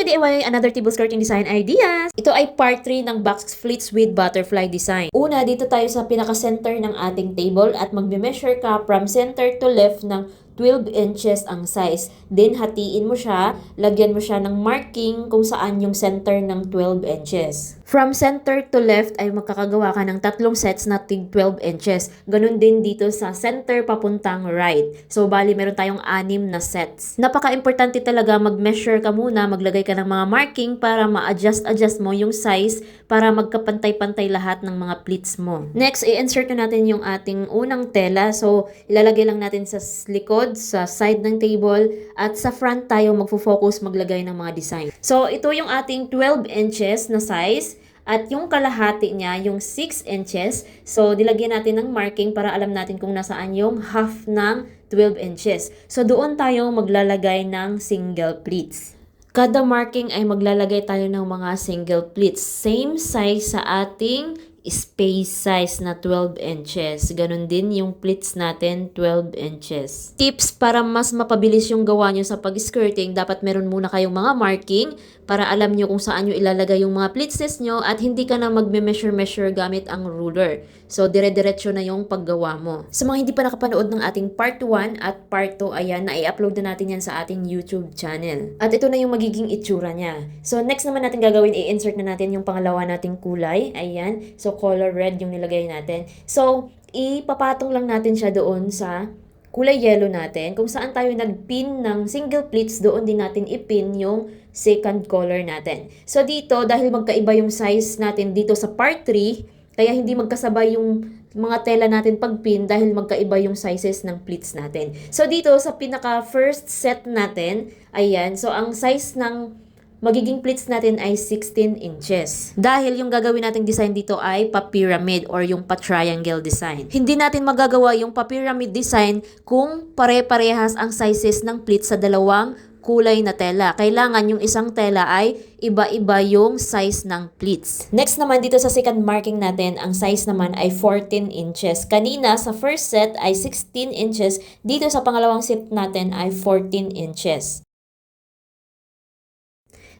DIY another table skirting design ideas. Ito ay part 3 ng box pleats with butterfly design. Una, dito tayo sa pinaka-center ng ating table at magme-measure ka from center to left ng 12 inches ang size. Then, hatiin mo siya, lagyan mo siya ng marking kung saan yung center ng 12 inches. From center to left ay magkakagawa ka ng 3 sets na tig 12 inches. Ganun din dito sa center papuntang right. So, bali meron tayong 6 na sets. Napaka-importante talaga mag-measure ka muna, maglagay ka ng mga marking para ma-adjust mo yung size para magkapantay-pantay lahat ng mga pleats mo. Next, i-insert na natin yung ating unang tela. So, ilalagay lang natin sa likod, sa side ng table, at sa front tayo magfo-focus maglagay ng mga design. So, ito yung ating 12 inches na size. At yung kalahati niya, yung 6 inches, so dilagyan natin ng marking para alam natin kung nasaan yung half ng 12 inches. So doon tayo maglalagay ng single pleats. Kada marking ay maglalagay tayo ng mga single pleats. Same size sa ating space size na 12 inches. Ganon din yung pleats natin, 12 inches. Tips para mas mapabilis yung gawa nyo sa pag-skirting, dapat meron muna kayong mga marking para alam nyo kung saan nyo ilalagay yung mga pleatses nyo at hindi ka na magme-measure gamit ang ruler. So, dire-diretso na yung paggawa mo. Sa mga hindi pa nakapanood ng ating part 1 at part 2, ayan, na-i-upload na natin yan sa ating YouTube channel. At ito na yung magiging itsura niya. So, next naman natin gagawin, i-insert na natin yung pangalawa nating kulay. Ayan. So, color red yung nilagay natin. So, ipapatong lang natin siya doon sa kulay yellow natin. Kung saan tayo nagpin ng single pleats, doon din natin ipin yung second color natin. So, dito, dahil magkaiba yung size natin dito sa part 3, kaya hindi magkasabay yung mga tela natin pagpin dahil magkaiba yung sizes ng pleats natin. So, dito sa pinaka first set natin, ayan, so ang size ng magiging pleats natin ay 16 inches. Dahil yung gagawin nating design dito ay pa-pyramid or yung pa-triangle design. Hindi natin magagawa yung pa-pyramid design kung pare-parehas ang sizes ng pleats sa dalawang kulay na tela. Kailangan yung isang tela ay iba-iba yung size ng pleats. Next naman dito sa second marking natin, ang size naman ay 14 inches. Kanina sa first set ay 16 inches. Dito sa pangalawang set natin ay 14 inches.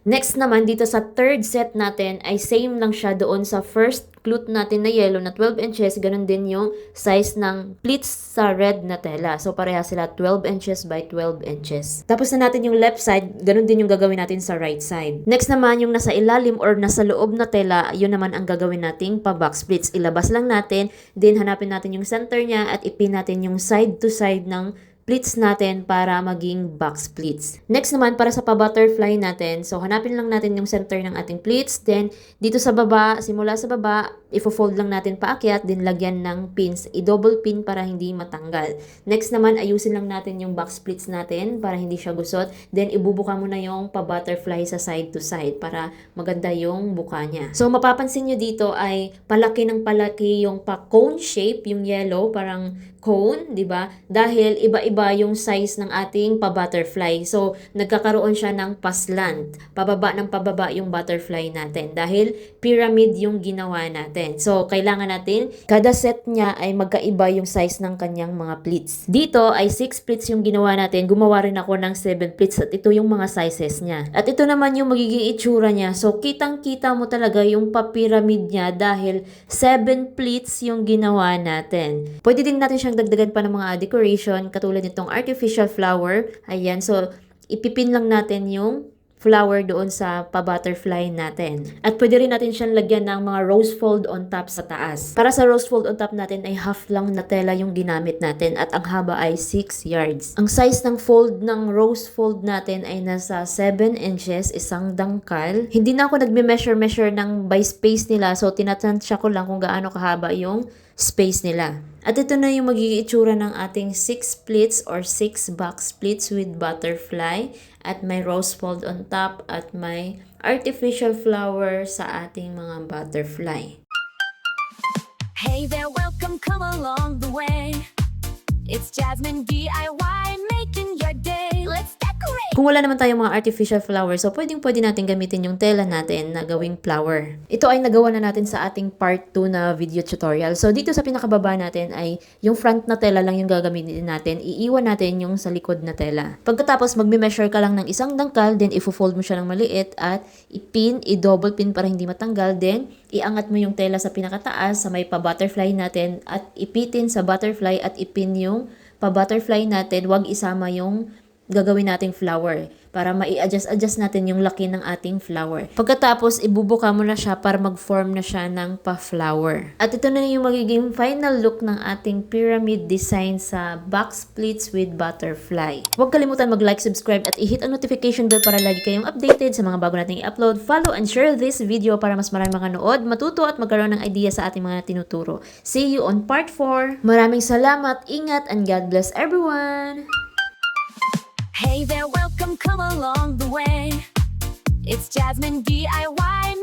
Next naman, dito sa third set natin ay same lang siya doon sa first clut natin na yellow na 12 inches. Ganun din yung size ng pleats sa red na tela. So, pareha sila 12 inches by 12 inches. Tapos na natin yung left side, ganun din yung gagawin natin sa right side. Next naman, yung nasa ilalim or nasa loob na tela, yun naman ang gagawin nating pa-box pleats. Ilabas lang natin, then hanapin natin yung center niya at ipin natin yung side to side ng pleats natin para maging box pleats. Next naman, para sa pa-butterfly natin, so hanapin lang natin yung center ng ating pleats. Then, dito sa baba, simula sa baba, ifo-fold lang natin paakyat, then lagyan ng pins. I-double pin para hindi matanggal. Next naman, ayusin lang natin yung box pleats natin para hindi siya gusot. Then, ibubuka mo na yung pa-butterfly sa side to side para maganda yung buka niya. So, mapapansin nyo dito ay palaki ng palaki yung pa-cone shape, yung yellow, parang cone, di ba? Dahil iba-iba yung size ng ating pa-butterfly. So, nagkakaroon siya ng paslant. Pababa ng pababa yung butterfly natin dahil pyramid yung ginawa natin. So, kailangan natin, kada set niya ay magkaiba yung size ng kanyang mga pleats. Dito ay 6 pleats yung ginawa natin. Gumawa rin ako ng 7 pleats at ito yung mga sizes niya. At ito naman yung magiging itsura niya. So, kitang-kita mo talaga yung pa-pyramid niya dahil 7 pleats yung ginawa natin. Pwede din natin siyang dagdagan pa ng mga decoration katulad nitong artificial flower. Ayan, so ipipin lang natin yung flower doon sa pa-butterfly natin. At pwede rin natin siyang lagyan ng mga rose fold on top sa taas. Para sa rose fold on top natin ay half lang na tela yung ginamit natin at ang haba ay 6 yards. Ang size ng fold ng rose fold natin ay nasa 7 inches, isang dangkal. Hindi na ako nagme-measure ng by space nila, so tinatansya ko lang kung gaano kahaba yung space nila. At ito na yung magiging itsura ng ating 6 pleats or 6 box pleats with butterfly at may rose fold on top at may artificial flower sa ating mga butterfly. Hey there, welcome, come along the way. It's Jasmine DIY making your day. Let's get decorate. Kung wala naman tayong mga artificial flowers, so pwede natin gamitin yung tela natin na gawing flower. Ito ay nagawa na natin sa ating part 2 na video tutorial. So dito sa pinakababa natin ay yung front na tela lang yung gagamitin natin. Iiwan natin yung sa likod na tela. Pagkatapos magme-measure ka lang ng isang dangkal, then ifo-fold mo siya ng maliit at i-double pin para hindi matanggal. Then iangat mo yung tela sa pinakataas sa may pa-butterfly natin at ipitin sa butterfly at ipin yung pa-butterfly natin. Huwag isama yung gagawin nating flower para mai-adjust natin yung laki ng ating flower. Pagkatapos, ibubuka mo na siya para mag-form na siya ng pa-flower. At ito na yung magiging final look ng ating pyramid design sa box splits with butterfly. Huwag kalimutan mag-like, subscribe at i-hit ang notification bell para lagi kayong updated sa mga bago nating i-upload. Follow and share this video para mas maraming makanood, matuto at magkaroon ng idea sa ating mga tinuturo. See you on part 4. Maraming salamat, ingat, and God bless everyone! Hey there, welcome, come along the way. It's Jasmine DIY.